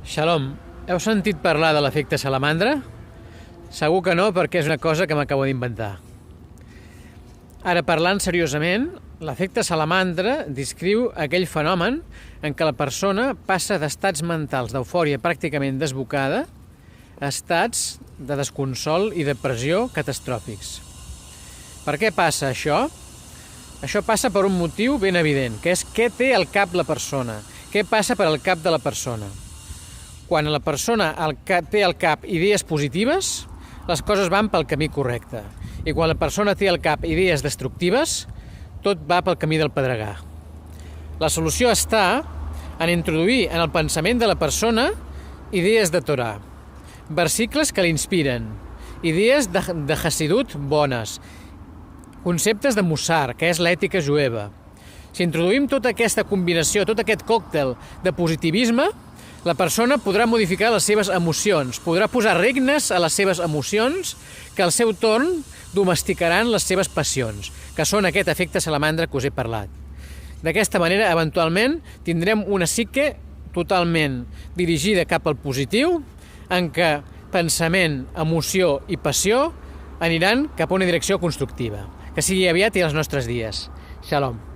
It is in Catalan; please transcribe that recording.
Shalom, heu sentit parlar de l'efecte salamandra? Segur que no, perquè és una cosa que m'acabo d'inventar. Ara, parlant seriosament, l'efecte salamandra descriu aquell fenomen en què la persona passa d'estats mentals d'eufòria pràcticament desbocada a estats de desconsol i depressió catastròfics. Per què passa això? Això passa per un motiu ben evident, que és què té al cap la persona, què passa per al cap de la persona. Quan la persona té al cap idees positives, les coses van pel camí correcte. I quan la persona té al cap idees destructives, tot va pel camí del pedregar. La solució està en introduir en el pensament de la persona idees de Torà, versicles que l'inspiren, idees de Hasidut bones, conceptes de Mussar, que és l'ètica jueva. Si introduïm tota aquesta combinació, tot aquest còctel de positivisme, la persona podrà modificar les seves emocions, podrà posar regnes a les seves emocions que al seu torn domesticaran les seves passions, que són aquest efecte salamandra que us he parlat. D'aquesta manera, eventualment, tindrem una psique totalment dirigida cap al positiu, en què pensament, emoció i passió aniran cap a una direcció constructiva. Que sigui aviat i als nostres dies. Shalom.